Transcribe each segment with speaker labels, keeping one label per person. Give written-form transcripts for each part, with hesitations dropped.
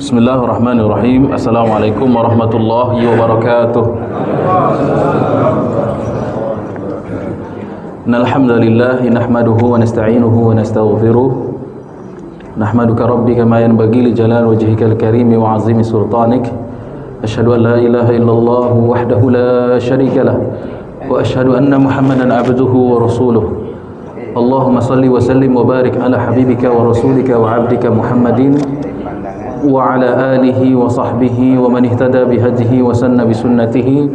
Speaker 1: Bismillahirrahmanirrahim. Assalamualaikum warahmatullahi wabarakatuh. Innalhamdalillah nahmaduhu wa nasta'inuhu wa nastaghfiruh. Nahmaduka rabbi kama yanbaghi li jalali wajhikal karim wa 'azimi sultanik. Asyhadu an la ilaha illallah wahdahu la syarika lah wa asyhadu anna Muhammadan 'abduhu wa rasuluh. Allahumma salli wa sallim wa barik ala habibika wa rasulika wa 'abdika Muhammadin wa ala alihi wa sahbihi wa man ihtada bihadihi wa sanna bisunnatihi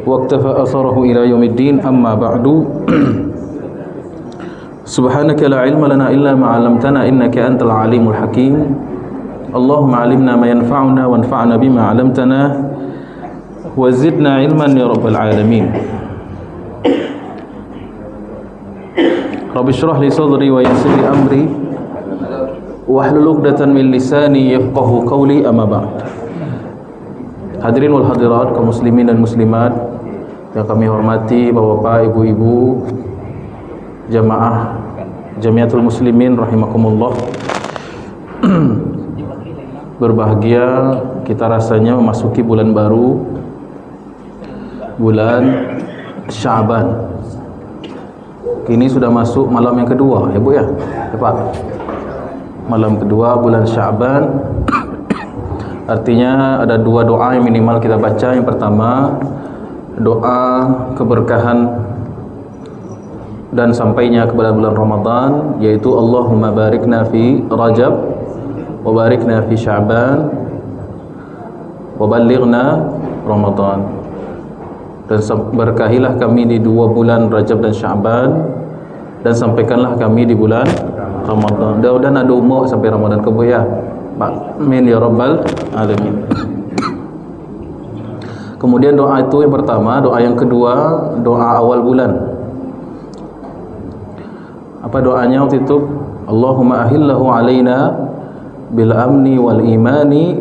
Speaker 1: wa iktafa asarahu ila yaumiddin. Amma ba'du. Subhanaka la ilma lana illa ma 'allamtana innaka antal alimul hakim. Allahumma 'allimna ma yanfa'una wanfa'na bima 'allamtana wa zidna ilman ya rabbal alamin. Rabbi shrah li sadri wa yassir li amri wahlul 'uqdatan min lisani yafqahu qawli. Amma ba'd. Hadirin wal hadirat, kaum muslimin dan muslimat yang kami hormati, bapak-bapak, ibu-ibu, jamaah Jamiatul Muslimin rahimakumullah. Berbahagia kita rasanya memasuki bulan baru, bulan Sya'ban. Kini sudah masuk malam yang kedua, ya Bu ya? Ya Pak? Malam kedua bulan Sya'ban. Artinya ada dua doa yang minimal kita baca. Yang pertama, doa keberkahan dan sampainya kepada bulan Ramadan, yaitu Allahumma barikna fi Rajab wa barikna fi Sya'ban wa balighna Ramadan. Dan berkahilah kami di dua bulan Rajab dan Sya'ban, dan sampaikanlah kami di bulan Ramadan. Dan ada umur sampai Ramadan kebo ya. Amin ya rabbal alamin. Kemudian doa itu yang pertama. Doa yang kedua, doa awal bulan. Apa doanya waktu itu? Allahumma ahillahu alaina bil amni wal imani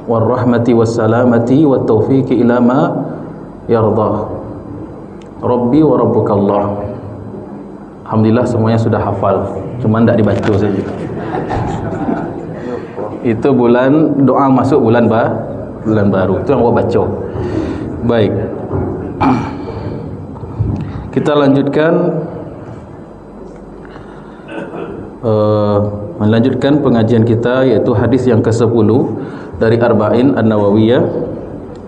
Speaker 1: wal rahmati was salamati wat taufiqi ila ma yardah. Rabbi wa rabbukallah. Alhamdulillah semuanya sudah hafal, cuma tidak dibaca saja. Itu bulan doa masuk bulan baru. Itu yang gua baca. Baik. Kita lanjutkan melanjutkan pengajian kita, yaitu hadis yang ke-10 dari Arba'in An-Nawawiyah.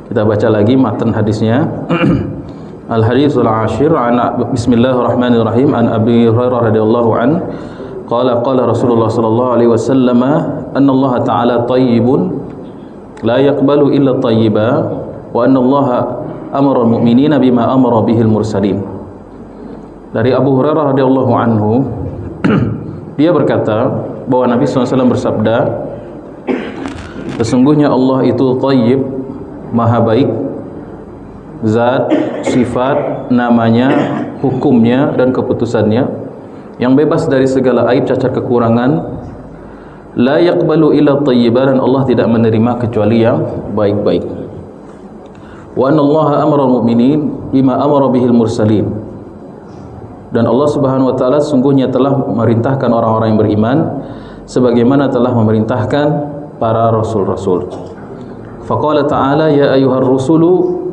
Speaker 1: Kita baca lagi matan hadisnya. Al-haditsul 'ashir, bismillahirrahmanirrahim, an Abi Hurairah radhiyallahu an qala qala Rasulullah sallallahu alaihi wasallam anna Allah ta'ala tayyibun la yaqbalu illa tayyiba wa anna Allah amara al-mu'minina bima amara bihil mursalin. Dari Abu Hurairah radhiyallahu anhu, dia berkata bahwa Nabi SAW bersabda, sesungguhnya Allah itu tayyib, maha baik, zat, sifat, namanya, hukumnya dan keputusannya, yang bebas dari segala aib, cacat, kekurangan. La yaqbalu illa tayyiban, dan Allah tidak menerima kecuali yang baik-baik. Wa anna Allah amara al-mu'minin bima amara bihil mursalin, dan Allah Subhanahu wa taala sungguhnya telah memerintahkan orang-orang yang beriman sebagaimana telah memerintahkan para rasul-rasul. Faqala ta'ala ya ayyuhar rusulu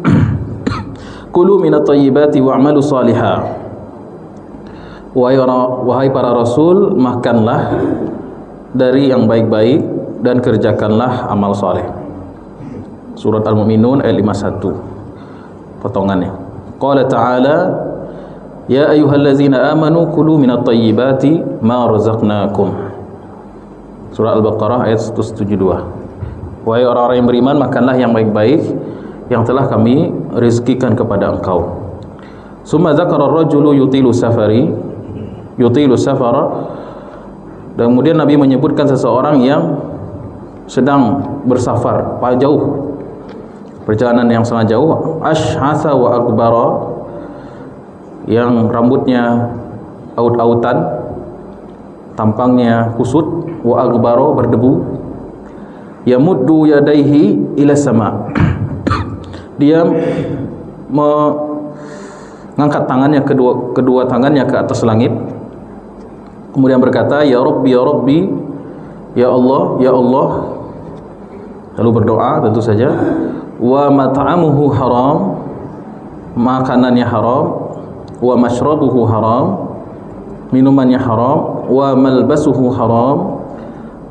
Speaker 1: kulu minat tayyibati wa'malu salihah. Wahai para rasul, makanlah dari yang baik-baik dan kerjakanlah amal saleh. Surat Al-Mu'minun ayat 51 potongannya. Qala ta'ala ya ayyuhallazina amanu kulu minat tayyibati ma razaqnakum. Surah Al-Baqarah ayat 172. Wahai orang-orang yang beriman, makanlah yang baik-baik yang telah kami rizkikan kepada engkau. Summa dzakara ar-rajulu yutilu safara. Dan kemudian Nabi menyebutkan seseorang yang sedang bersafar, jauh, perjalanan yang sangat jauh. Ash'atha wa akbara, yang rambutnya aut-autan, tampangnya kusut, wa akbara, berdebu. Yamuddu yadaihi ila sama, dia mengangkat tangannya, kedua tangannya ke atas langit, kemudian berkata, ya Rabbi, ya Rabbi, ya Allah, lalu berdoa tentu saja. Wa mat'amuhu haram, makanannya haram. Wa mashrabuhu haram, minumannya haram. Wa malbasuhu haram,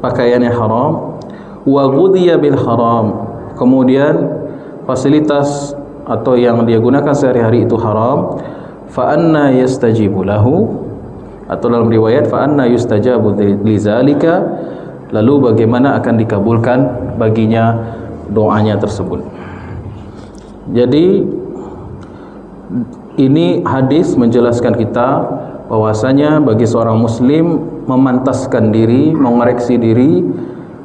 Speaker 1: pakaiannya haram. Wa ghudhiya bil haram, kemudian fasilitas atau yang dia gunakan sehari-hari itu haram. Fa anna yastajibu lahu, atau dalam riwayat fa anna yustajabu lizalika, lalu bagaimana akan dikabulkan baginya doanya tersebut. Jadi ini hadis menjelaskan kita bahwasanya bagi seorang muslim memantaskan diri, mengoreksi diri,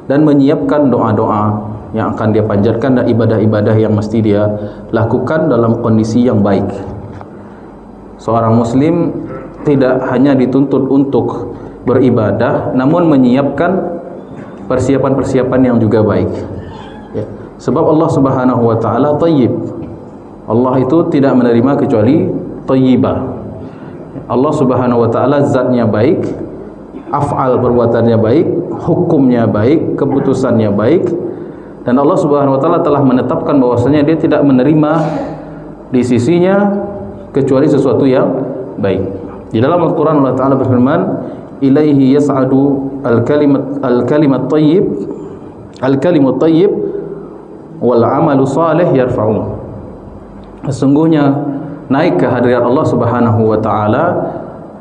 Speaker 1: dan menyiapkan doa-doa yang akan dia panjatkan dan ibadah-ibadah yang mesti dia lakukan dalam kondisi yang baik. Seorang muslim tidak hanya dituntut untuk beribadah, namun menyiapkan persiapan-persiapan yang juga baik, ya. Sebab Allah Subhanahu wa taala thayyib. Allah itu tidak menerima kecuali thayyibah. Allah Subhanahu wa taala zatnya baik, af'al perbuatannya baik, hukumnya baik, keputusannya baik, dan Allah Subhanahu wa taala telah menetapkan bahwasanya dia tidak menerima di sisinya kecuali sesuatu yang baik. Di dalam Al-Qur'an Allah taala berfirman, ilaihi yas'adu al-kalimat thayyib wal 'amalu salih yarfa'u. Sesungguhnya naik ke hadirat Allah Subhanahu wa taala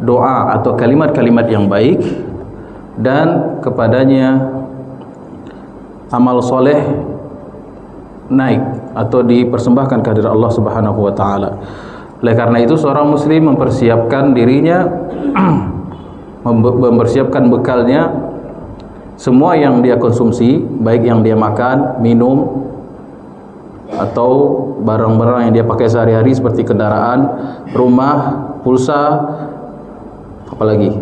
Speaker 1: doa atau kalimat-kalimat yang baik, dan kepadanya amal soleh naik atau dipersembahkan ke hadirat Allah Subhanahu wa taala. Oleh karena itu seorang muslim mempersiapkan dirinya, mempersiapkan bekalnya, semua yang dia konsumsi, baik yang dia makan, minum, atau barang-barang yang dia pakai sehari-hari seperti kendaraan, rumah, pulsa, apalagi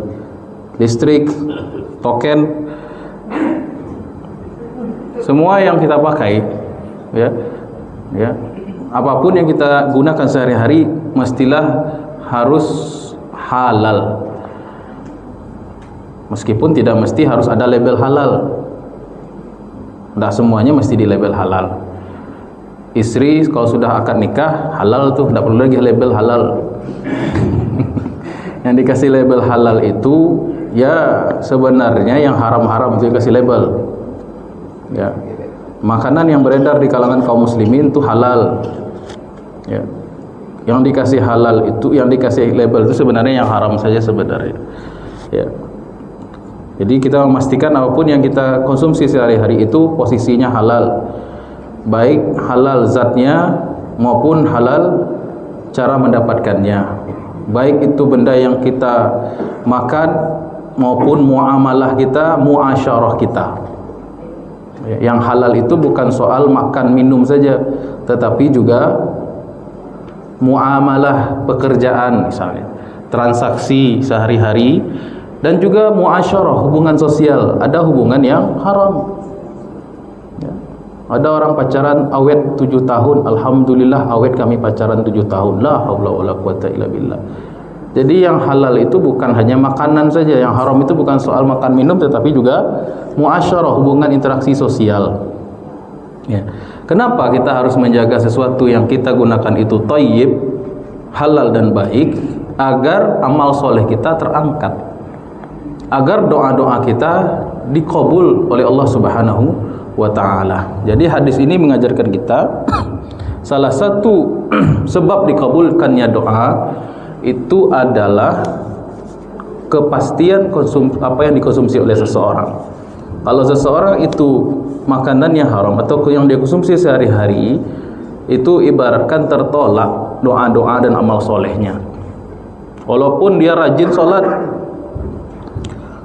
Speaker 1: listrik, token, semua yang kita pakai, ya, apapun yang kita gunakan sehari-hari mestilah harus halal. Meskipun tidak mesti harus ada label halal, tidak semuanya mesti di label halal. Istri kalau sudah akad nikah halal tuh, tidak perlu lagi label halal. Yang dikasih label halal itu ya sebenarnya yang haram-haram itu dikasih label, ya. Makanan yang beredar di kalangan kaum muslimin itu halal, ya. Yang dikasih halal itu, yang dikasih label itu sebenarnya yang haram saja sebenarnya, ya. Jadi kita memastikan apapun yang kita konsumsi sehari-hari itu posisinya halal, baik halal zatnya maupun halal cara mendapatkannya, baik itu benda yang kita makan maupun muamalah kita, muasyarah kita. Yang halal itu bukan soal makan minum saja, tetapi juga muamalah pekerjaan, misalnya transaksi sehari-hari, dan juga muasyarah, hubungan sosial. Ada hubungan yang haram, ya. Ada orang pacaran awet 7 tahun, alhamdulillah awet kami pacaran 7 tahun, la haula wala quwata illa billah. Jadi yang halal itu bukan hanya makanan saja, yang haram itu bukan soal makan minum, tetapi juga muasyarah, hubungan interaksi sosial, ya. Kenapa kita harus menjaga sesuatu yang kita gunakan itu thayyib, halal dan baik? Agar amal soleh kita terangkat, agar doa-doa kita dikabul oleh Allah Subhanahu wa ta'ala. Jadi hadis ini mengajarkan kita salah satu sebab dikabulkannya doa itu adalah kepastian apa yang dikonsumsi oleh seseorang. Kalau seseorang itu makanannya haram atau yang dia konsumsi sehari-hari, itu ibaratkan tertolak doa-doa dan amal solehnya. Walaupun dia rajin sholat,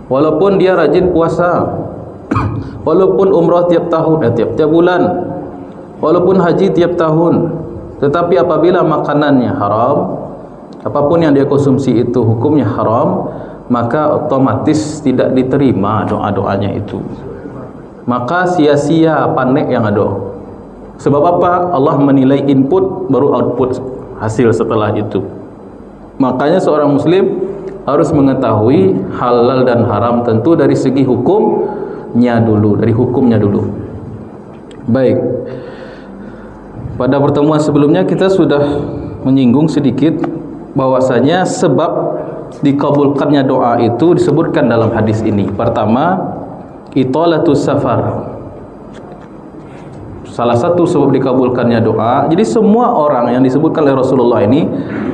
Speaker 1: walaupun dia rajin puasa, walaupun umrah tiap tahun, tiap bulan, walaupun haji tiap tahun, tetapi apabila makanannya haram, apapun yang dia konsumsi itu hukumnya haram, maka otomatis tidak diterima doa-doanya itu. Maka sia-sia panek yang ada. Sebab apa? Allah menilai input baru output hasil setelah itu. Makanya seorang muslim harus mengetahui halal dan haram tentu dari segi hukumnya dulu, dari hukumnya dulu. Baik. Pada pertemuan sebelumnya kita sudah menyinggung sedikit bahwasanya sebab dikabulkannya doa itu disebutkan dalam hadis ini. Pertama, italatus safar. Salah satu sebab dikabulkannya doa. Jadi semua orang yang disebutkan oleh Rasulullah ini,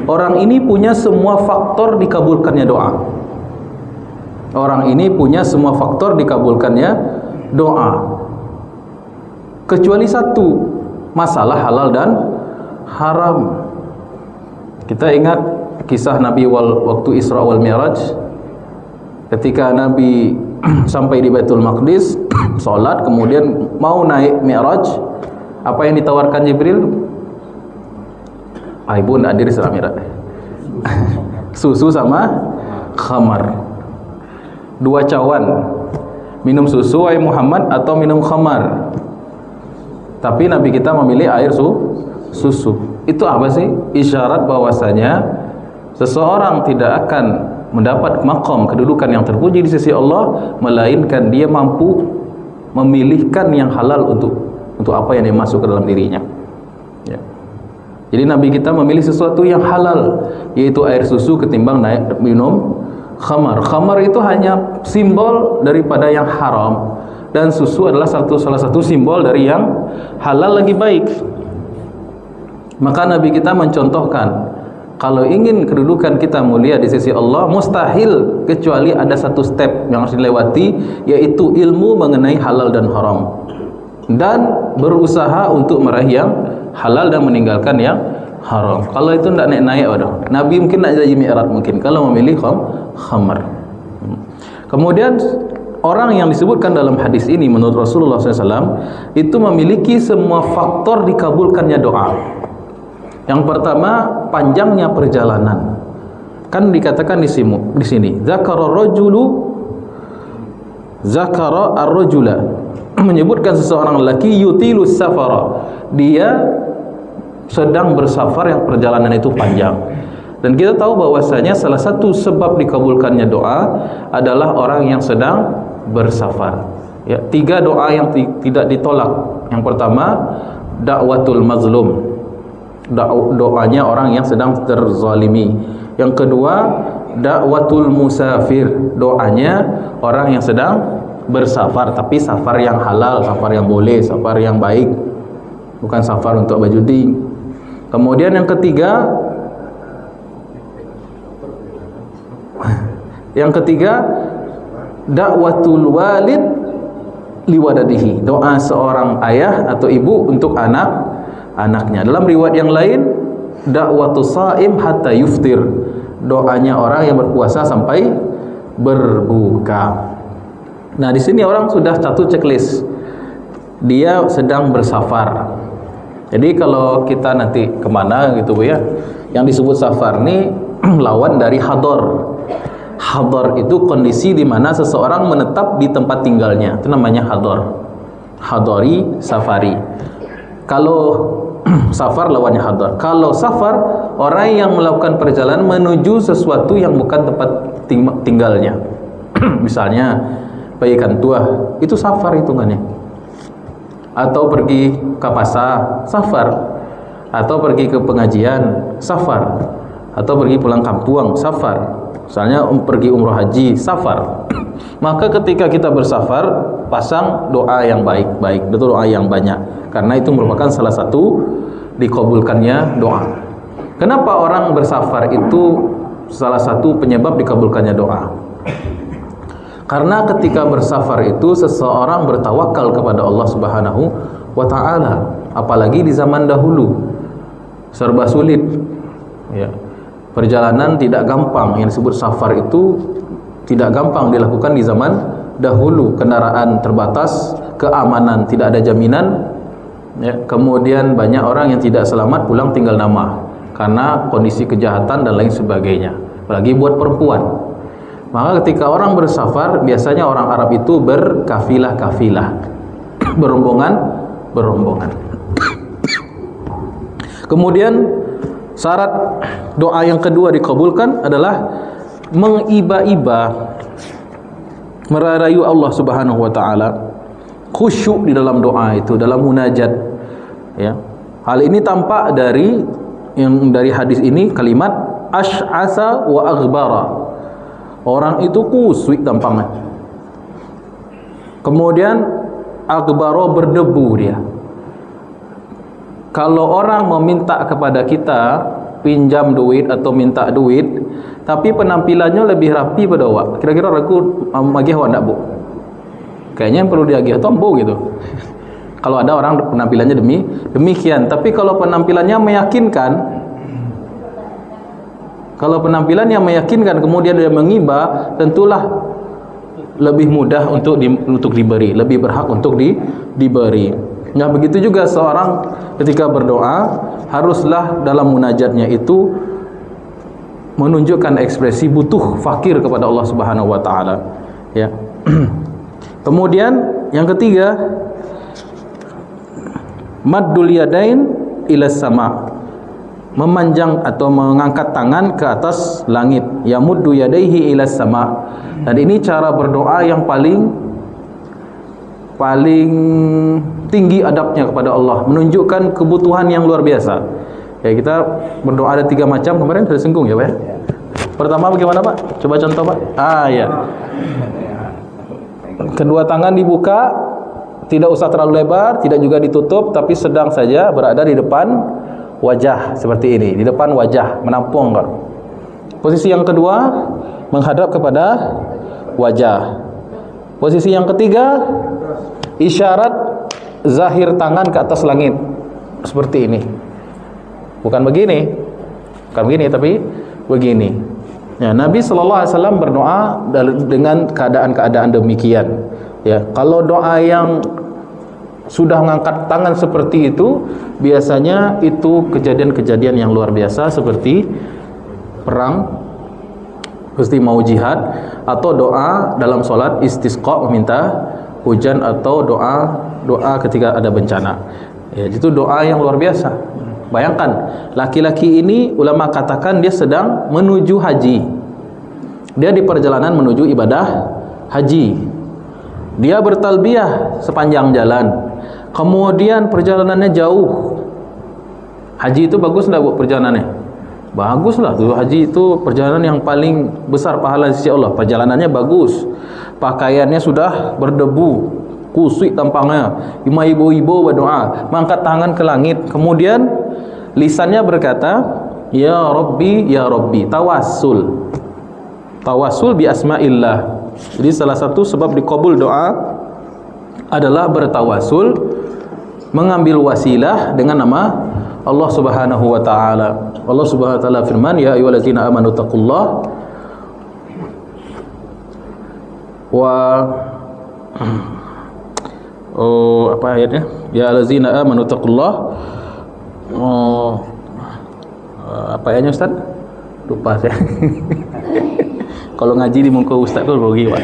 Speaker 1: orang ini punya semua faktor dikabulkannya doa. Orang ini punya semua faktor dikabulkannya doa. Kecuali satu, masalah halal dan haram. Kita ingat kisah Nabi waktu Isra wal Mi'raj. Ketika Nabi sampai di Baitul Maqdis, sholat, kemudian mau naik Mi'raj, apa yang ditawarkan Jibril? Ibu nak hadir Isra Mi'raj. Susu sama khamar. Dua cawan. Minum susu wahai Muhammad atau minum khamar? Tapi Nabi kita memilih air susu. Itu apa sih? Isyarat bahwasanya seseorang tidak akan mendapat maqam kedudukan yang terpuji di sisi Allah melainkan dia mampu memilihkan yang halal untuk apa yang dimasuk ke dalam dirinya. Ya. Jadi Nabi kita memilih sesuatu yang halal, yaitu air susu ketimbang minum khamar. Khamar itu hanya simbol daripada yang haram, dan susu adalah salah satu simbol dari yang halal lagi baik. Maka Nabi kita mencontohkan, kalau ingin kedudukan kita mulia di sisi Allah, mustahil kecuali ada satu step yang harus dilewati, yaitu ilmu mengenai halal dan haram, dan berusaha untuk meraih yang halal dan meninggalkan yang haram. Kalau itu tidak naik-naik, Nabi mungkin nak jadi mi'raj mungkin kalau memilih khamar. Kemudian orang yang disebutkan dalam hadis ini menurut Rasulullah SAW itu memiliki semua faktor dikabulkannya doa. Yang pertama, panjangnya perjalanan. Kan dikatakan di sini, zakara ar-rajula, menyebutkan seseorang lelaki yutilus safara. Dia sedang bersafar yang perjalanan itu panjang. Dan kita tahu bahwasanya salah satu sebab dikabulkannya doa adalah orang yang sedang bersafar. Ya, 3 doa yang tidak ditolak. Yang pertama, da'watul mazlum. Doanya orang yang sedang terzalimi. Yang kedua, da'watul musafir. Doanya orang yang sedang bersafar, tapi safar yang halal, safar yang boleh, safar yang baik, bukan safar untuk berjudi. Kemudian yang ketiga, da'watul walid liwadadihi. Doa seorang ayah atau ibu untuk anaknya. Dalam riwayat yang lain, da'watus shaim hatta yuftir. Doanya orang yang berpuasa sampai berbuka. Nah, di sini orang sudah satu checklist. Dia sedang bersafar. Jadi kalau kita nanti kemana gitu ya, yang disebut safar ini lawan dari hadar. Hadar itu kondisi di mana seseorang menetap di tempat tinggalnya. Itu namanya hadar. Hadari, safari. Kalau safar lawannya hadar. Kalau safar, orang yang melakukan perjalanan menuju sesuatu yang bukan tempat tinggalnya. Misalnya bayikan tua, itu safar hitungannya. Atau pergi ke pasar, safar. Atau pergi ke pengajian, safar. Atau pergi pulang kampung, safar. Misalnya pergi umroh haji, safar. Maka ketika kita bersafar, pasang doa yang baik-baik, betul, doa yang banyak, karena itu merupakan salah satu dikabulkannya doa. Kenapa orang bersafar itu salah satu penyebab dikabulkannya doa? Karena ketika bersafar itu seseorang bertawakal kepada Allah Subhanahu wa taala, apalagi di zaman dahulu serba sulit. Ya. Perjalanan tidak gampang, yang disebut safar itu tidak gampang dilakukan di zaman dahulu. Kendaraan terbatas, keamanan tidak ada jaminan. Ya. Kemudian banyak orang yang tidak selamat pulang tinggal nama karena kondisi kejahatan dan lain sebagainya. Apalagi buat perempuan. Maka ketika orang bersafar, biasanya orang Arab itu berkafilah-kafilah, berombongan. Kemudian syarat doa yang kedua dikabulkan adalah mengiba-iba, merayu Allah Subhanahu wa taala khusyuk di dalam doa itu, dalam munajat. Ya. Hal ini tampak dari hadis ini kalimat asy'asa wa aghbara. Orang itu kusuk tampangnya. Kemudian aghbara, berdebu dia. Kalau orang meminta kepada kita pinjam duit atau minta duit, tapi penampilannya lebih rapi pada awak, kira-kira aku magih awak enggak, Bu? Kayaknya yang perlu diagih tombo gitu. Kalau ada orang penampilannya demikian, tapi kalau penampilannya meyakinkan, kemudian dia mengiba, tentulah lebih mudah untuk diberi, lebih berhak untuk diberi. Nah, begitu juga seorang ketika berdoa haruslah dalam munajatnya itu menunjukkan ekspresi butuh, fakir kepada Allah Subhanahu wa taala. Ya. Kemudian yang ketiga, maddul yadain ila sama, memanjang atau mengangkat tangan ke atas langit. Yamuddu yadaihi ila sama. Dan ini cara berdoa yang paling tinggi adabnya kepada Allah, menunjukkan kebutuhan yang luar biasa. Ya, kita berdoa ada 3 macam, kemarin sudah singgung ya, Pak. Pertama bagaimana, Pak? Coba contoh, Pak. Ya. Kedua tangan dibuka, tidak usah terlalu lebar, tidak juga ditutup, tapi sedang saja berada di depan wajah seperti ini, di depan wajah, menampung. Posisi yang kedua menghadap kepada wajah. Posisi yang ketiga, isyarat zahir tangan ke atas langit seperti ini. Bukan begini, tapi begini. Ya, Nabi sallallahu alaihi wasallam berdoa dengan keadaan-keadaan demikian. Ya, kalau doa yang sudah mengangkat tangan seperti itu, biasanya itu kejadian-kejadian yang luar biasa seperti perang, pasti mau jihad, atau doa dalam sholat istisqa, meminta hujan, atau doa ketika ada bencana. Ya, itu doa yang luar biasa. Bayangkan, laki-laki ini ulama katakan dia sedang menuju haji. Dia di perjalanan menuju ibadah haji. Dia bertalbiyah sepanjang jalan. Kemudian perjalanannya jauh. Haji itu bagus enggak, Bu, perjalanannya? Baguslah tuh, haji itu perjalanan yang paling besar pahala di sisi Allah. Perjalanannya bagus. Pakaiannya sudah berdebu, kusuk tampangnya. Ibu-ibu berdoa, mengangkat tangan ke langit. Kemudian lisannya berkata, ya Rabbi, tawassul. Tawassul bi asma'illah. Jadi salah satu sebab dikabul doa adalah bertawassul, mengambil wasilah dengan nama Allah Subhanahu wa taala. Allah Subhanahu wa taala firman, ya ayyuhallazina amanu taqullaha wa apa ayatnya? Ya allazina amanu taqullaha. Apa ayatnya, Ustaz? Lupa saya. Kalau ngaji di muka Ustaz tu rugi, Pak.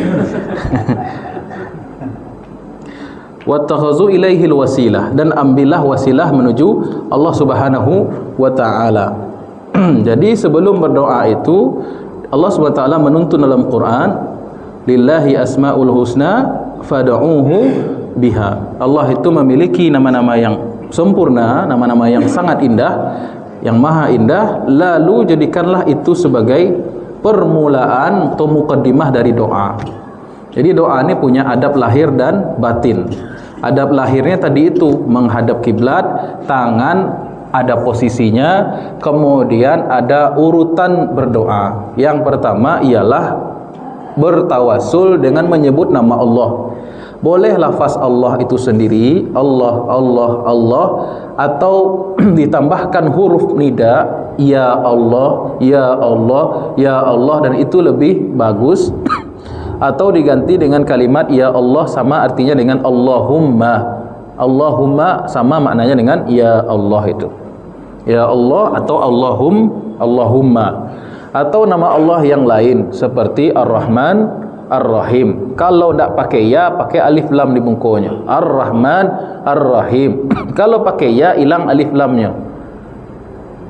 Speaker 1: Wattakhazu ilaihil wasilah, dan ambillah wasilah menuju Allah Subhanahu wa taala. Jadi sebelum berdoa itu Allah Subhanahu wa taala menuntun dalam Quran, lillahi asmaul husna fad'uuhu biha. Allah itu memiliki nama-nama yang sempurna, nama-nama yang sangat indah, yang maha indah, lalu jadikanlah itu sebagai permulaan atau mukaddimah dari doa. Jadi doa ini punya adab lahir dan batin. Adab lahirnya tadi itu menghadap kiblat, tangan ada posisinya, kemudian ada urutan berdoa. Yang pertama ialah bertawassul dengan menyebut nama Allah. Boleh lafaz Allah itu sendiri, Allah, Allah, Allah, atau ditambahkan huruf nida, ya Allah, ya Allah, ya Allah, dan itu lebih bagus. Atau diganti dengan kalimat ya Allah, sama artinya dengan Allahumma. Allahumma sama maknanya dengan ya Allah itu. Ya Allah atau Allahumma. Atau nama Allah yang lain seperti Ar-Rahman, Ar-Rahim. Kalau tidak pakai ya, pakai alif lam di bungkunya. Ar-Rahman, Ar-Rahim. Kalau pakai ya, hilang alif lamnya.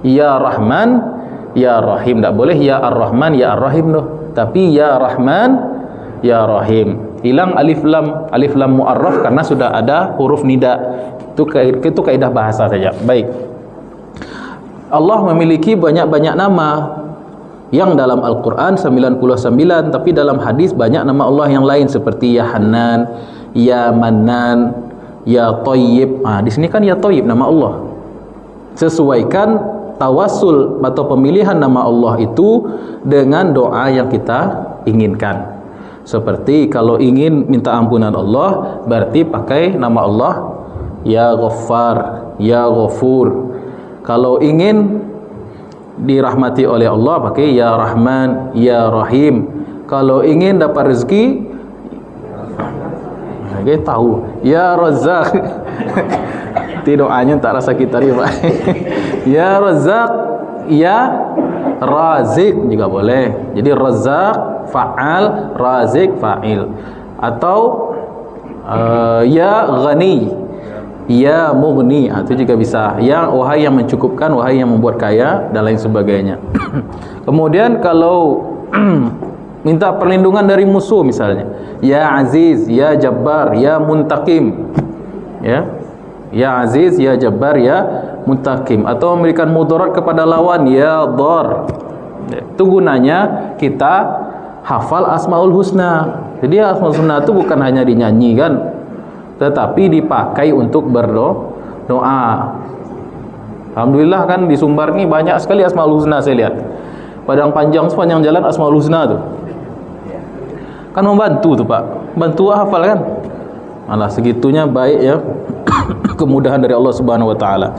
Speaker 1: Ya Rahman, Ya Rahim. Tidak boleh ya Ar-Rahman, Ya Ar-Rahim loh. Tapi ya Rahman, Ya Rahim. Hilang alif lam mu'arraf karena sudah ada huruf nida. Itu kaidah bahasa saja. Baik. Allah memiliki banyak-banyak nama. Yang dalam Al-Quran 99, tapi dalam hadis banyak nama Allah yang lain seperti Ya Hanan, Ya Mannan, Ya Thayyib. Di sini kan Ya Thayyib nama Allah. Sesuaikan tawassul atau pemilihan nama Allah itu dengan doa yang kita inginkan. Seperti kalau ingin minta ampunan Allah, berarti pakai nama Allah Ya Ghaffar, Ya Ghafur. Kalau ingin dirahmati oleh Allah, pakai Ya Rahman, Ya Rahim. Kalau ingin dapat rezeki, kita tahu Ya Razzaq. Itu doanya tak rasa kita terima. Ya Razzaq, Ya Razik juga boleh. Jadi Razzaq fa'al, Razik fa'il. Atau Ya Ghani, Ya Mughni, itu juga bisa. Ya wahai yang mencukupkan, wahai yang membuat kaya, dan lain sebagainya. Kemudian kalau minta perlindungan dari musuh misalnya, Ya Aziz, Ya Jabbar, Ya Muntaqim. Ya Aziz, Ya Jabbar, Ya Muntaqim. Atau memberikan mudarat kepada lawan, Ya Dhar. Itu gunanya kita hafal Asmaul Husna. Jadi Asmaul Husna itu bukan hanya dinyanyikan, tetapi dipakai untuk berdoa. Alhamdulillah kan di Sumbar ini banyak sekali Asmaul Husna saya lihat. Padang panjang sepanjang jalan Asmaul Husna tu. Kan membantu tu Pak. Bantu hafal kan. Alah segitunya baik ya. Kemudahan dari Allah Subhanahu wa taala.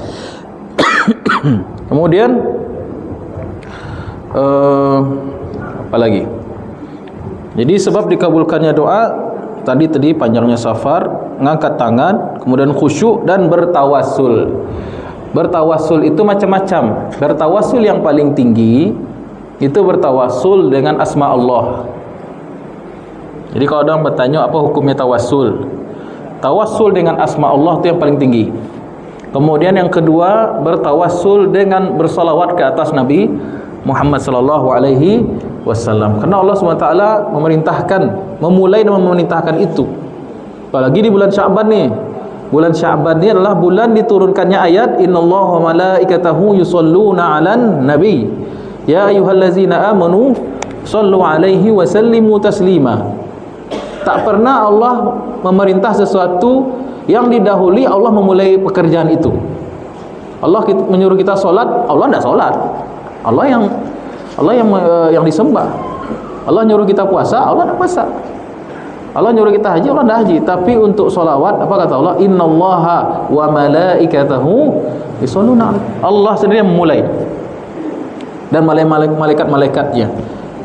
Speaker 1: Kemudian apa lagi? Jadi sebab dikabulkannya doa tadi panjangnya safar, ngangkat tangan, kemudian khusyuk dan bertawassul. Bertawassul itu macam-macam. Bertawassul yang paling tinggi itu bertawassul dengan asma Allah. Jadi kalau orang bertanya apa hukumnya tawassul? Tawassul dengan asma Allah itu yang paling tinggi. Kemudian yang kedua, bertawassul dengan bersalawat ke atas Nabi Muhammad sallallahu alaihi wasallam. Karena Allah SWT memulai dan memerintahkan itu. Apalagi di bulan Sya'ban ni. Bulan Sya'ban ni adalah bulan diturunkannya ayat innallaha wa malaikatahu yusholluna 'alan nabi. Ya ayyuhallazina amanu shallu 'alaihi wa sallimu taslima. Tak pernah Allah memerintah sesuatu yang didahului Allah memulai pekerjaan itu. Allah menyuruh kita solat, Allah tidak solat. Allah yang disembah. Allah nyuruh kita puasa, Allah tidak puasa. Allah nyuruh kita haji, Allah tidak haji. Tapi untuk solawat, apa kata Allah? Innallaha wa malaikatahu yusholluna 'alaihi. Allah sendiri yang memulai. Dan malaikat-malaikatnya.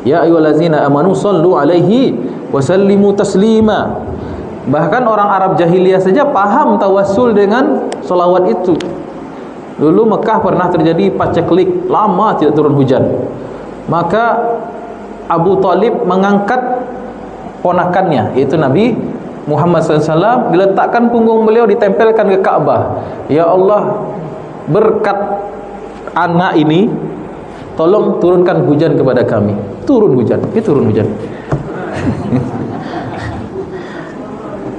Speaker 1: Ya ayyuhallazina amanu shallu 'alaihi wa sallimu taslima. Bahkan orang Arab jahiliyah saja paham tawassul dengan solawat itu. Dulu Mekah pernah terjadi paceklik, lama tidak turun hujan. Maka Abu Talib mengangkat ponakannya, yaitu Nabi Muhammad SAW, diletakkan punggung beliau, ditempelkan ke Ka'bah. Ya Allah, berkat anak ini, tolong turunkan hujan kepada kami. Turun hujan, turun hujan.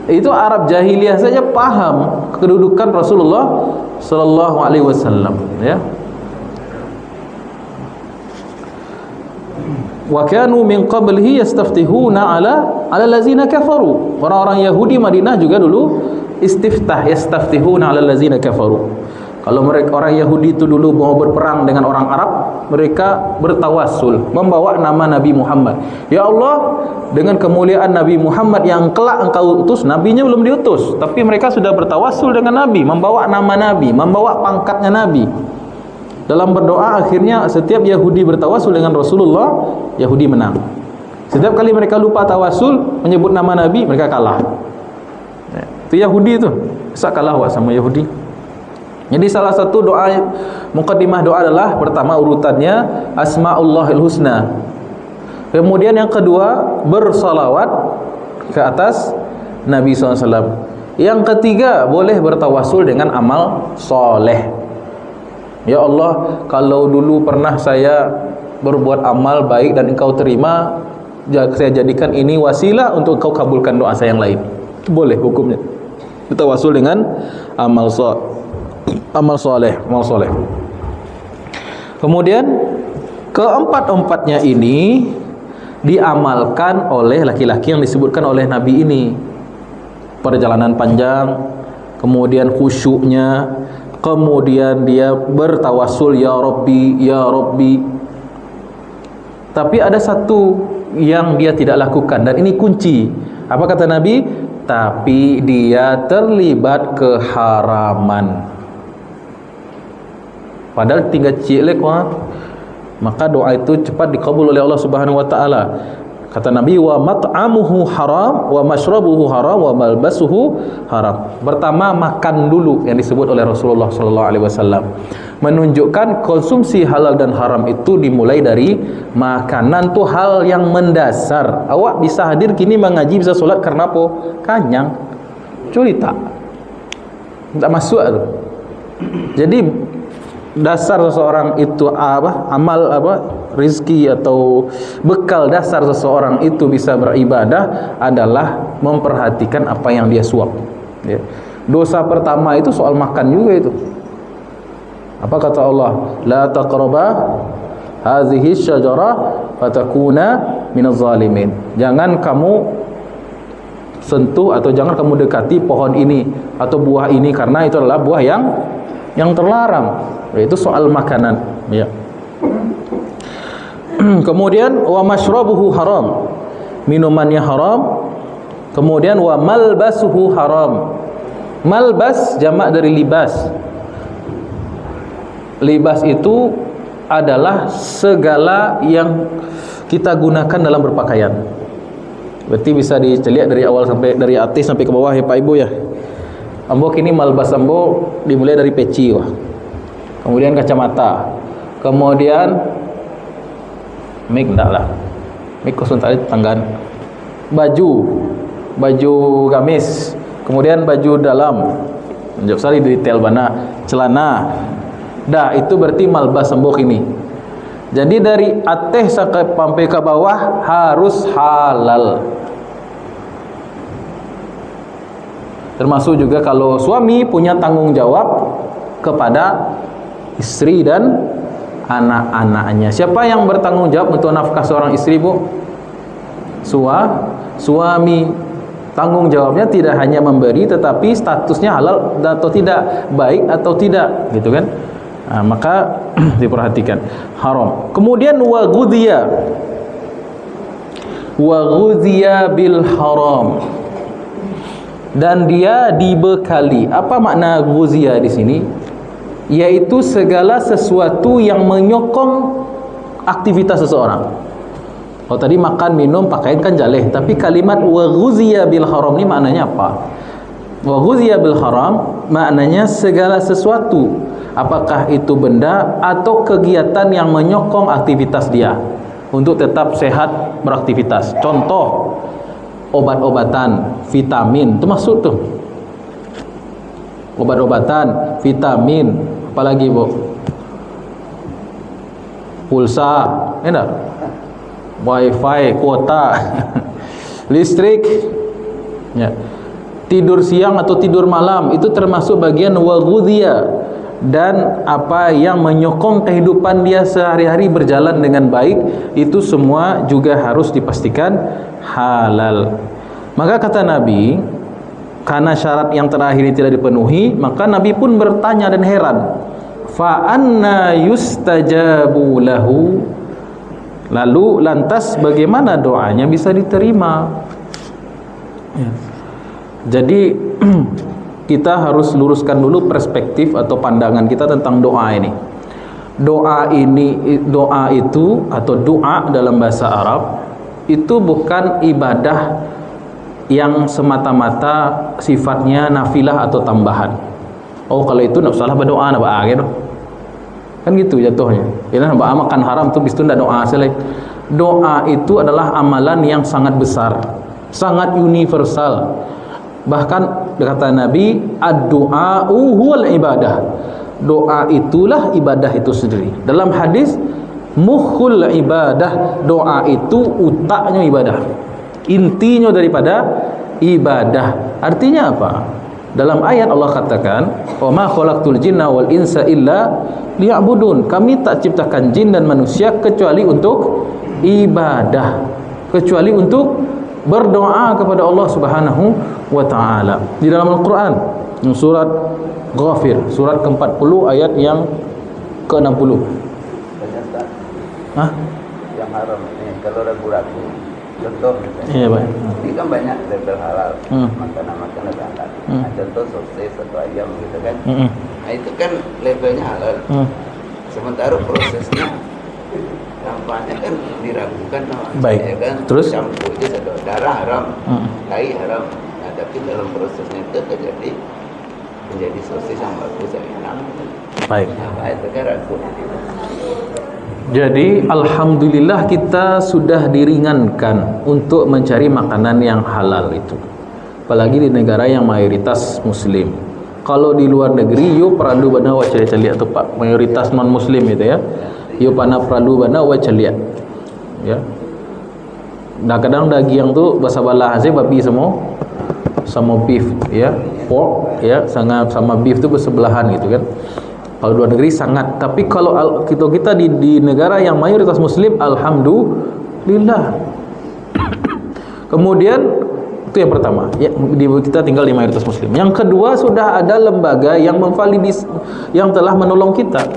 Speaker 1: Itu Arab jahiliyah saja paham kedudukan Rasulullah sallallahu alaihi wasallam, ya. Wa kanu min qablihi yastaftihuna ala allazina kafaru. Orang-orang Yahudi Madinah juga dulu yastaftihuna ala allazina kafaru. Kalau mereka orang Yahudi itu dulu mau berperang dengan orang Arab, mereka bertawassul, membawa nama Nabi Muhammad. Ya Allah, dengan kemuliaan Nabi Muhammad yang kelak engkau utus, nabinya belum diutus, tapi mereka sudah bertawassul dengan Nabi, membawa nama Nabi, membawa pangkatnya Nabi. Dalam berdoa akhirnya setiap Yahudi bertawassul dengan Rasulullah, Yahudi menang. Setiap kali mereka lupa tawassul, menyebut nama Nabi, mereka kalah. Itu Yahudi itu, bisa kalah sama Yahudi. Jadi salah satu doa, muqaddimah doa adalah pertama urutannya Asma'ullahil Husna. Kemudian yang kedua bersalawat ke atas Nabi SAW. Yang ketiga boleh bertawassul dengan amal soleh. Ya Allah, kalau dulu pernah saya berbuat amal baik dan engkau terima, saya jadikan ini wasilah untuk kau kabulkan doa saya yang lain. Itu boleh hukumnya. Kita wasul dengan amal soleh. Kemudian keempat-empatnya ini diamalkan oleh laki-laki yang disebutkan oleh Nabi ini. Perjalanan panjang, kemudian khusyuknya, kemudian dia bertawasul ya Rabbi, ya Rabbi. Tapi ada satu yang dia tidak lakukan, dan ini kunci. Apa kata Nabi? Tapi dia terlibat keharaman. Padahal tinggal cilek maka doa itu cepat dikabul oleh Allah Subhanahu wa taala. Kata Nabi, wa mat'amuhu haram, wa mashrabuhu haram, wa malbasuhu haram. Pertama, makan dulu yang disebut oleh Rasulullah sallallahu alaihi wasallam. Menunjukkan konsumsi halal dan haram itu dimulai dari makanan, tuh hal yang mendasar. Awak bisa hadir kini mengaji, bisa solat karena apa? Kanyang. Curi tak masuk tu. Jadi dasar seseorang itu amal rizki atau bekal dasar seseorang itu bisa beribadah adalah memperhatikan apa yang dia suap, ya. Dosa pertama itu soal makan juga itu. Apa kata Allah? La taqraba hadhihi syajarah fatakuna minaz zalimin. Jangan kamu sentuh atau jangan kamu dekati pohon ini atau buah ini, karena itu adalah buah yang terlarang. Itu soal makanan, ya. Kemudian wa mashrabuhu haram, minumannya haram. Kemudian wa malbasuhu haram. Malbas jamak dari libas. Libas itu adalah segala yang kita gunakan dalam berpakaian. Berarti bisa diceliak dari awal sampai dari atas sampai ke bawah, ya Pak Ibu, ya. Ambo kini malbas ambo dimulai dari peci, kemudian kacamata, kemudian mik enggak lah, mik kosong tadi tanggan, baju gamis, kemudian baju dalam, jauh sekali detail bana, celana. Dah, itu berarti malbas sembok ini. Jadi dari atas sampai ke bawah harus halal. Termasuk juga kalau suami punya tanggung jawab kepada istri dan anak-anaknya. Siapa yang bertanggung jawab untuk nafkah seorang istri, Bu? Suami. Tanggung jawabnya tidak hanya memberi, tetapi statusnya halal atau tidak, baik atau tidak, gitu kan? Nah, maka diperhatikan haram. Kemudian wa ghudhiya bil haram, dan dia dibekali. Apa makna ghudhiya di sini? Yaitu segala sesuatu yang menyokong aktivitas seseorang. Kalau tadi makan, minum, pakaian kan jaleh, tapi kalimat wa ghudhiya bil haram ini maknanya apa? Wa ghudhiya bil haram maknanya segala sesuatu, apakah itu benda atau kegiatan yang menyokong aktivitas dia untuk tetap sehat beraktivitas. Contoh, obat-obatan, vitamin, itu masuk tuh. Obat-obatan, vitamin, apalagi, Bu? Pulsa, enak. Wifi, kuota, listrik, ya. Tidur siang atau tidur malam itu termasuk bagian wa ghudhiya, dan apa yang menyokong kehidupan dia sehari-hari berjalan dengan baik, itu semua juga harus dipastikan halal. Maka kata Nabi, karena syarat yang terakhir ini tidak dipenuhi, maka Nabi pun bertanya dan heran, fa anna yustajabu lahu, lalu lantas bagaimana doanya bisa diterima, ya. Jadi kita harus luruskan dulu perspektif atau pandangan kita tentang doa ini. Doa itu atau doa dalam bahasa Arab itu bukan ibadah yang semata-mata sifatnya nafilah atau tambahan. Oh, kalau itu nak salah berdoa nak bae gitu. Kan gitu jatuhnya. Ya, nak makan haram tu bis tu ndak doa selai. Doa itu adalah amalan yang sangat besar, sangat universal. Bahkan kata Nabi, ad-du'a'u huwal ibadah. Doa itulah ibadah itu sendiri. Dalam hadis, Mukhul ibadah, doa itu utaknya ibadah, intinya daripada ibadah. Artinya apa? Dalam ayat Allah katakan, "Wa ma khalaqtul jinna wal insa illa liya'budun." Kami tak ciptakan jin dan manusia kecuali untuk ibadah, kecuali untuk berdoa kepada Allah Subhanahu wa taala. Di dalam Al-Qur'an, surat Ghafir, surat ke-40 ayat yang ke-60. Hah?
Speaker 2: Yang haram ini kalau ragu-ragu. Contoh misalnya.
Speaker 1: Iya, Pak.
Speaker 2: Ini kan banyak label halal. Makanan-makanan halal. Nah, contoh sosis atau ayam gitu kan. Nah, itu kan labelnya halal. Sementara prosesnya tampaknya kan diragukan sama
Speaker 1: Baik.
Speaker 2: ya kan.
Speaker 1: Terus
Speaker 2: campur aja satu darah haram, tai haram. Nah, tapi dalam prosesnya itu terjadi menjadi sosis yang bagus yang enak.
Speaker 1: baik.
Speaker 2: Nah, itu kan ragu.
Speaker 1: Jadi alhamdulillah kita sudah diringankan untuk mencari makanan yang halal itu. Apalagi di negara yang mayoritas muslim. Kalau di luar negeri yo peradu bana wa celia tu Pak, mayoritas non muslim itu ya. Yo pana peradu bana wa celia. Ya. Nah, kadang daging tu bahasa balah aja babi semua sama beef ya, pork ya, sama beef tu bersebelahan gitu kan. Kalau luar negeri sangat, tapi kalau kita di negara yang mayoritas muslim, alhamdulillah. Kemudian itu yang pertama, ya, kita tinggal di mayoritas muslim. Yang kedua, sudah ada lembaga yang yang telah menolong kita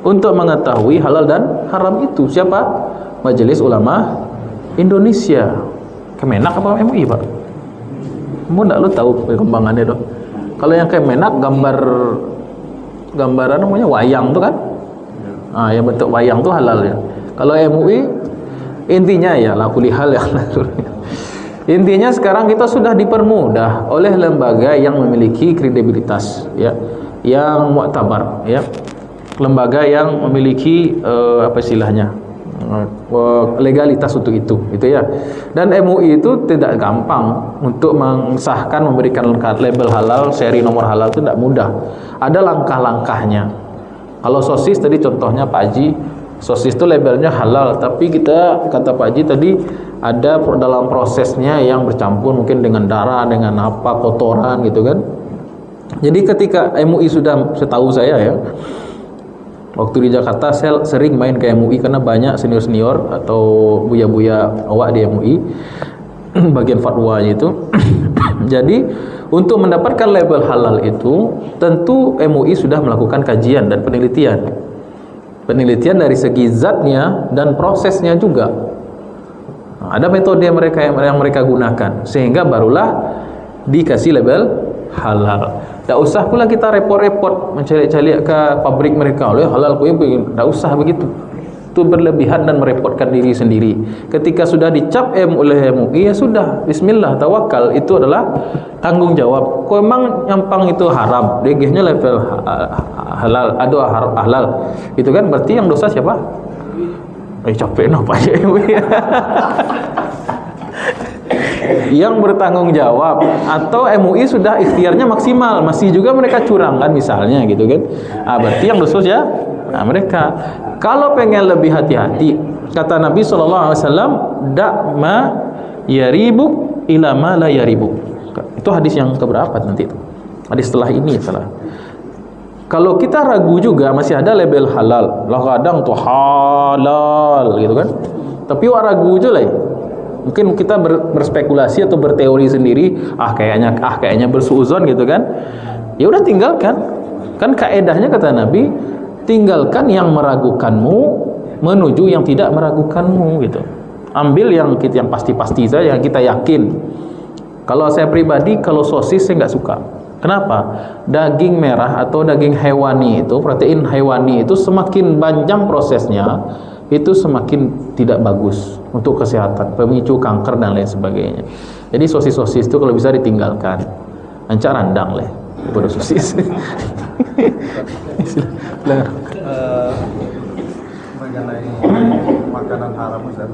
Speaker 1: untuk mengetahui halal dan haram itu. Siapa? Majelis Ulama Indonesia. Kemenak apa MUI, Pak? Kamu enggak lo tahu perkembangannya doh. Kalau yang Kemenak gambaran namanya wayang tuh kan, yang bentuk wayang tuh halal ya. Kalau MUI intinya ya lakulihal ya. Intinya sekarang kita sudah dipermudah oleh lembaga yang memiliki kredibilitas ya, yang muktabar ya, lembaga yang memiliki apa istilahnya, legalitas untuk itu ya. Dan MUI itu tidak gampang untuk mengesahkan, memberikan label halal, seri nomor halal itu tidak mudah. Ada langkah-langkahnya. Kalau sosis tadi contohnya Pak Haji, sosis itu labelnya halal, tapi kita kata Pak Haji tadi ada dalam prosesnya yang bercampur mungkin dengan darah, dengan apa, kotoran gitu kan. Jadi ketika MUI sudah, setahu saya ya, waktu di Jakarta saya sering main ke MUI karena banyak senior-senior atau buya-buya awak di MUI bagian fatwanya itu. Jadi untuk mendapatkan label halal itu tentu MUI sudah melakukan kajian dan penelitian dari segi zatnya dan prosesnya juga. Ada metode mereka yang mereka gunakan sehingga barulah dikasih label halal. Tak usah pula kita repot-repot mencari-cari ke pabrik mereka, oleh halal punya, tak usah begitu. Itu berlebihan dan merepotkan diri sendiri. Ketika sudah dicap oleh MUI, ya sudah, bismillah, tawakal, itu adalah tanggung jawab. Kau memang nyampang itu haram, DG-nya level halal, ada halal, itu kan berarti yang dosa siapa? Capek napa ya MUI. Yang bertanggung jawab, atau MUI sudah ikhtiarnya maksimal, masih juga mereka curang kan misalnya gitu kan. Berarti yang dosa ya mereka. Kalau pengen lebih hati-hati, kata Nabi SAW, da'ma yaribuk ila ma la yaribuk. Itu hadis yang keberapa nanti itu? Hadis setelah ini salah. Kalau kita ragu juga masih ada label halal. Lah kadang tuh halal gitu kan. Tapi wak ragu aja lah. Mungkin kita berspekulasi atau berteori sendiri, kayaknya bersuuzon gitu kan. Ya udah tinggalkan. Kan kaedahnya kata Nabi, tinggalkan yang meragukanmu menuju yang tidak meragukanmu gitu. Ambil yang pasti-pasti saja, yang kita yakin. Kalau saya pribadi, kalau sosis saya nggak suka. Kenapa? Daging merah atau daging hewani itu, protein hewani itu semakin panjang prosesnya, itu semakin tidak bagus untuk kesehatan, pemicu kanker dan lain sebagainya. Jadi sosis-sosis itu kalau bisa ditinggalkan. Ancak randang leh daripada sosis.
Speaker 3: Mengenai makanan haram, Ustaz.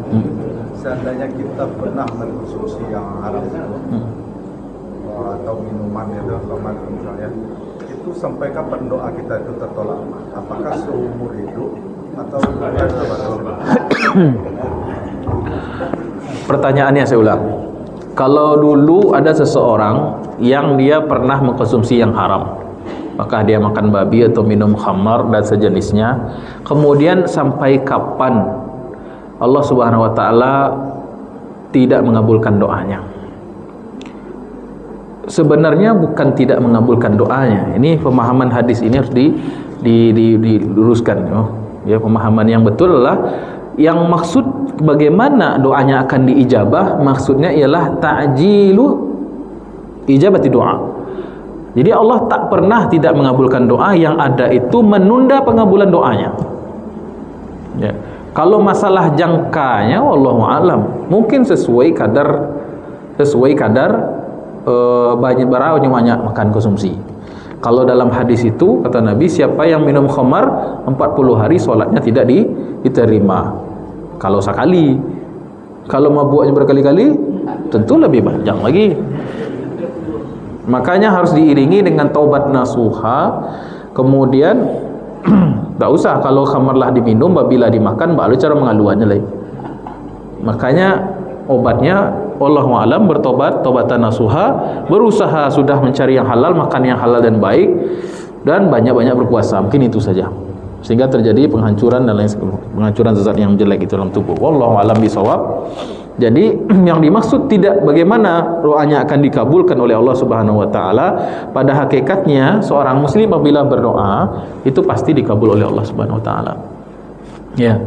Speaker 3: Seandainya kita pernah mengkonsumsi yang haram atau minuman itu, misalnya, itu sampai kapan doa kita itu tertolak? Apakah seumur hidup atau bukan apa?
Speaker 1: Pertanyaannya saya ulang. Kalau dulu ada seseorang yang dia pernah mengkonsumsi yang haram, maka dia makan babi atau minum khamar dan sejenisnya, kemudian sampai kapan Allah Subhanahu wa taala tidak mengabulkan doanya? Sebenarnya bukan tidak mengabulkan doanya. Ini pemahaman hadis ini harus diluruskan. Ya, pemahaman yang betul adalah yang maksud bagaimana doanya akan diijabah, maksudnya ialah ta'jilu ijabati doa. Jadi Allah tak pernah tidak mengabulkan doa, yang ada itu menunda pengabulan doanya. Ya. Kalau masalah jangkanya, wallahu alam, mungkin sesuai kadar banyak makan konsumsi. Kalau dalam hadis itu kata Nabi, siapa yang minum khamar 40 hari solatnya tidak diterima. Kalau sekali, kalau mabuknya berkali-kali, tentu lebih panjang lagi. Makanya harus diiringi dengan taubat nasuha. Kemudian tak usah kalau khamarlah diminum, babilah dimakan, baru cara mengaluannya lagi. Makanya obatnya wallahu alam bertobat, taubatan nasuha, berusaha sudah mencari yang halal, makan yang halal dan baik, dan banyak-banyak berpuasa. Mungkin itu saja, sehingga terjadi penghancuran dan lain sebagainya, penghancuran zat yang jelek itu dalam tubuh. Wallahu alam bisawab. Jadi yang dimaksud tidak bagaimana doanya akan dikabulkan oleh Allah Subhanahu wa taala. Pada hakikatnya seorang muslim apabila berdoa itu pasti dikabul oleh Allah Subhanahu wa taala. Ya.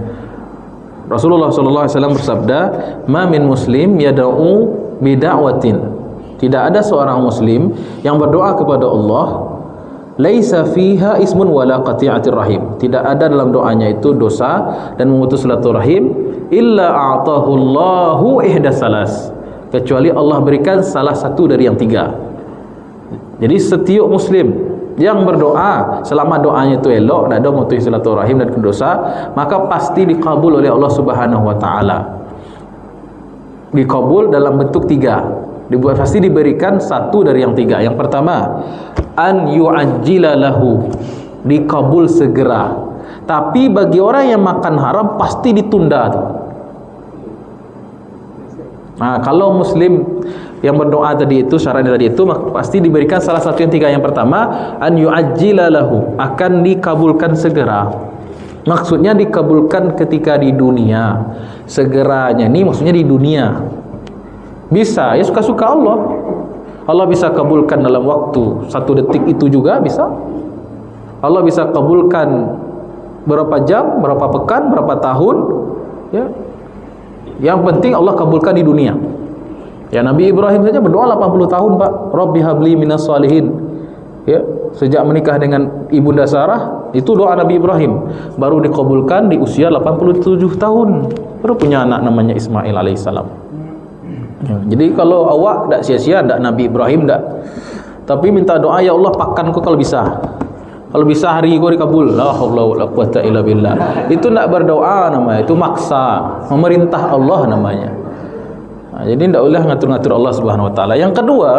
Speaker 1: Rasulullah sallallahu alaihi wasallam bersabda, "Ma min muslim yad'u bi da'watin." Tidak ada seorang muslim yang berdoa kepada Allah laisa fiha ismun wala qati'atir rahim. Tidak ada dalam doanya itu dosa dan memutus silaturahim, illa a'tahu Allahu ihdas salas, kecuali Allah berikan salah satu dari yang tiga. Jadi setiap muslim yang berdoa selama doanya itu elok, tidak ada memutus silaturahim dan dosa, maka pasti dikabul oleh Allah Subhanahu wa taala. Dikabul dalam bentuk tiga. Pasti diberikan satu dari yang tiga. Yang pertama, an yu'ajjila lahu, dikabul segera. Tapi bagi orang yang makan haram pasti ditunda tuh. Nah, kalau muslim yang berdoa tadi itu, syaratnya tadi itu, pasti diberikan salah satu yang tiga. Yang pertama, an yu'ajjila lahu, akan dikabulkan segera. Maksudnya dikabulkan ketika di dunia. Segeranya ini maksudnya di dunia. Bisa, ya suka-suka Allah. Allah bisa kabulkan dalam waktu 1 detik itu juga bisa. Allah bisa kabulkan berapa jam, berapa pekan, berapa tahun, ya. Yang penting Allah kabulkan di dunia. Ya, Nabi Ibrahim saja berdoa 80 tahun, Pak. Rabbi habli minas salihin. Ya, sejak menikah dengan ibunda Sarah, itu doa Nabi Ibrahim. Baru dikabulkan di usia 87 tahun. Baru punya anak namanya Ismail alaihissalam. Ya, jadi kalau awak tak sia-sia, tak Nabi Ibrahim tak. Tapi minta doa, ya Allah pakan kau kalau bisa. Kalau bisa hari kau dikabul. La haula wala quwata illa billah. Itu tak berdoa namanya, itu maksa, memerintah Allah namanya. Nah, jadi tidak boleh ngatur-ngatur Allah Subhanahu wa taala. Yang kedua,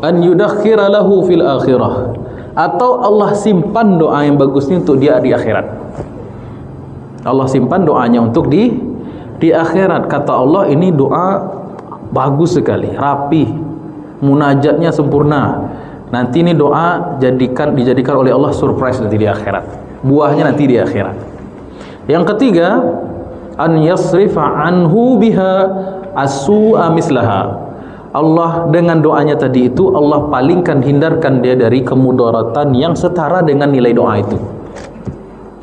Speaker 1: an yudakhira lahu fil akhirah, atau Allah simpan doa yang bagus ini untuk dia di akhirat. Allah simpan doanya untuk di akhirat. Kata Allah, ini doa bagus sekali, rapi, munajatnya sempurna. Nanti ini doa dijadikan oleh Allah surprise nanti di akhirat. Buahnya nanti di akhirat. Yang ketiga, an yasrifa anhu biha as-su'a mislaha. Allah dengan doanya tadi itu, Allah palingkan, hindarkan dia dari kemudaratan yang setara dengan nilai doa itu.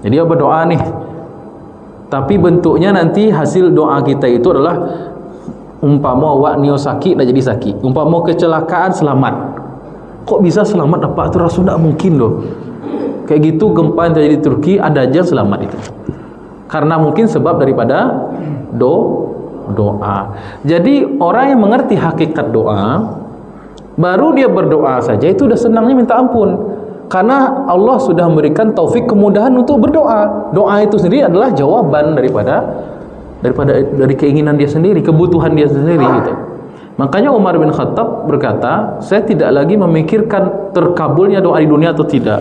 Speaker 1: Jadi dia berdoa nih, tapi bentuknya nanti hasil doa kita itu adalah umpama awak nio sakit dah jadi sakit, umpama kecelakaan selamat. Kok bisa selamat dapat tu Rasul? Tak mungkin loh. Kayak gitu gempa yang terjadi di Turki, ada aja selamat itu. Karena mungkin sebab daripada doa. Jadi orang yang mengerti hakikat doa, baru dia berdoa saja itu udah senangnya minta ampun. Karena Allah sudah memberikan taufik, kemudahan untuk berdoa. Doa itu sendiri adalah jawaban dari keinginan dia sendiri, kebutuhan dia sendiri gitu. Makanya Umar bin Khattab berkata, saya tidak lagi memikirkan terkabulnya doa di dunia atau tidak.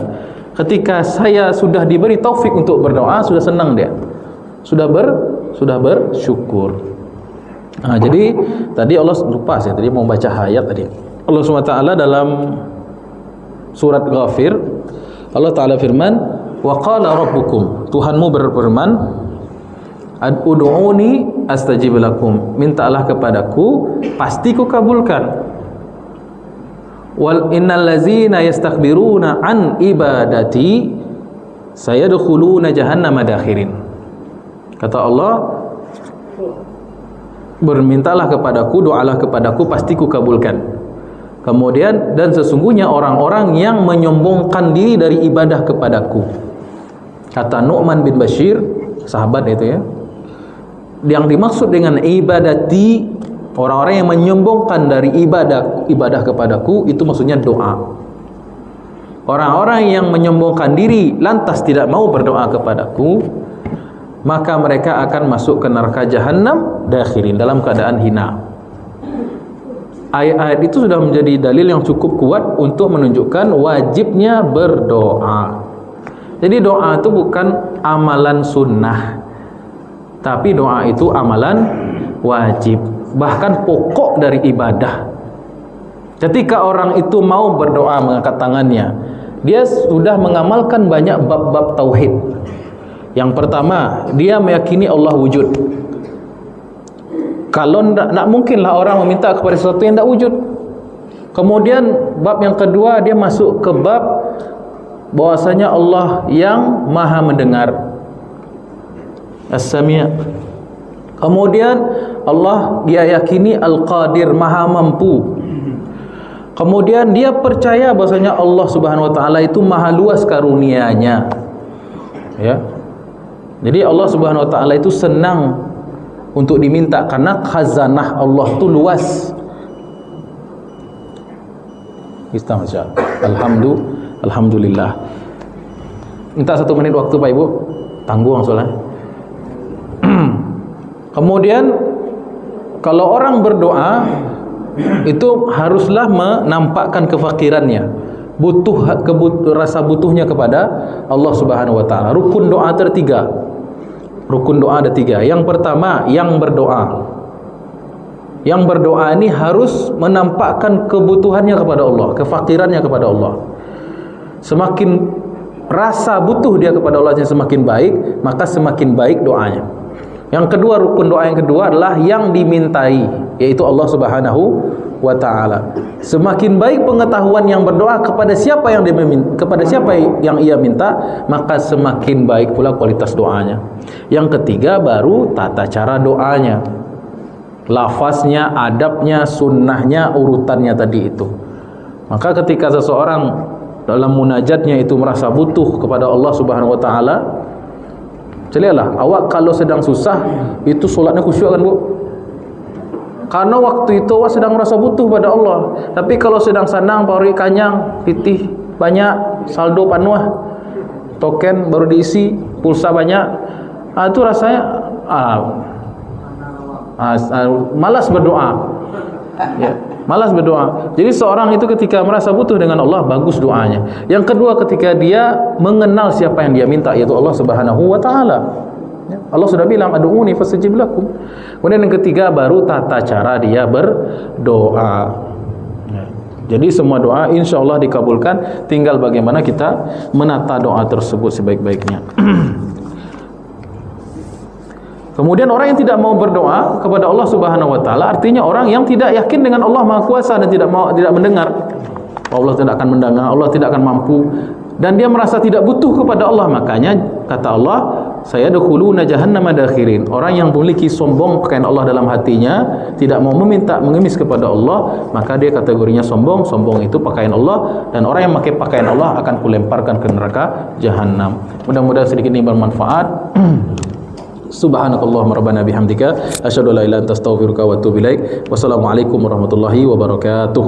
Speaker 1: ketika saya sudah diberi taufik untuk berdoa, sudah senang dia, sudah bersyukur. Nah, jadi tadi Allah lupa saya tadi mau baca ayat tadi. Allah SWT dalam surat Ghafir, Allah Ta'ala firman, wa qala rabbukum, Tuhanmu berfirman, ud'uni astajib lakum, mintalah kepadaku pasti ku kabulkan. Wal innal ladzina yastakbiruna an ibadati sayadkhuluna jahannama dakhirin. Kata Allah, bermintalah kepadaku, doalah kepadaku, pasti ku kabulkan. Kemudian, dan sesungguhnya orang-orang yang menyombongkan diri dari ibadah kepadaku. Kata Nu'man bin Bashir, sahabat itu ya, yang dimaksud dengan ibadati, orang-orang yang menyombongkan dari ibadah kepadaku, itu maksudnya doa. Orang-orang yang menyombongkan diri lantas tidak mau berdoa kepadaku, maka mereka akan masuk ke neraka jahanam dakhirin, dalam keadaan hina. Ayat-ayat itu sudah menjadi dalil yang cukup kuat untuk menunjukkan wajibnya berdoa. Jadi doa itu bukan amalan sunnah, tapi doa itu amalan wajib, bahkan pokok dari ibadah. Ketika orang itu mau berdoa mengangkat tangannya, dia sudah mengamalkan banyak bab-bab tauhid. Yang pertama, dia meyakini Allah wujud. Kalau nak mungkinlah orang meminta kepada sesuatu yang tak wujud. Kemudian bab yang kedua, dia masuk ke bab bahwasanya Allah yang maha mendengar, As-Sami'. Kemudian Allah dia yakini Al-Qadir, maha mampu. Kemudian dia percaya bahwasanya Allah Subhanahu wa taala itu maha luas karunia-Nya. Ya. Jadi Allah Subhanahu wa taala itu senang untuk diminta karena khazanah Allah itu luas. Istamsya. Alhamdulillah. Minta 1 menit waktu Pak Ibu. Tangguh soalnya. Kemudian kalau orang berdoa itu haruslah menampakkan kefakirannya, rasa butuhnya kepada Allah Subhanahu wa taala. Rukun doa ada 3. Rukun doa ada 3. Yang pertama, yang berdoa. Yang berdoa ini harus menampakkan kebutuhannya kepada Allah, kefakirannya kepada Allah. Semakin rasa butuh dia kepada Allah semakin baik, maka semakin baik doanya. Yang kedua, rukun doa yang kedua adalah yang dimintai, yaitu Allah Subhanahu wa taala. Semakin baik pengetahuan yang berdoa kepada siapa yang ia minta, maka semakin baik pula kualitas doanya. Yang ketiga baru tata cara doanya, lafaznya, adabnya, sunnahnya, urutannya tadi itu. Maka ketika seseorang dalam munajatnya itu merasa butuh kepada Allah Subhanahu wa taala, celialah awak kalau sedang susah itu solatnya khusyuk kan Bu? Karena waktu itu awak sedang merasa butuh pada Allah. Tapi kalau sedang senang, pauri kanyang, pitih banyak, saldo panuh, token baru diisi, pulsa banyak, itu rasanya malas berdoa. Ya, malas berdoa. Jadi seorang itu ketika merasa butuh dengan Allah, bagus doanya. Yang kedua, ketika dia mengenal siapa yang dia minta, yaitu Allah Subhanahu wa taala. Ya, Allah sudah bilang, "Ad'uni fastajib lakum." Kemudian yang ketiga baru tata cara dia berdoa. Ya, jadi semua doa insya Allah dikabulkan, tinggal bagaimana kita menata doa tersebut sebaik-baiknya. Kemudian orang yang tidak mau berdoa kepada Allah Subhanahu wa taala, artinya orang yang tidak yakin dengan Allah Maha Kuasa dan tidak mendengar. Allah tidak akan mendengar, Allah tidak akan mampu, dan dia merasa tidak butuh kepada Allah. Makanya kata Allah, sayadkhuluna jahannama dakhirin. Orang yang memiliki sombong pakaian Allah dalam hatinya, tidak mau mengemis kepada Allah, maka dia kategorinya sombong. Sombong itu pakaian Allah, dan orang yang memakai pakaian Allah akan kulemparkan ke neraka jahanam. Mudah-mudahan sedikit ini bermanfaat. Subhanakallahumma rabbana bihamdika asyhadu an la ilaha illa anta astaghfiruka wa atubu ilaik. Wassalamualaikum warahmatullahi wabarakatuh.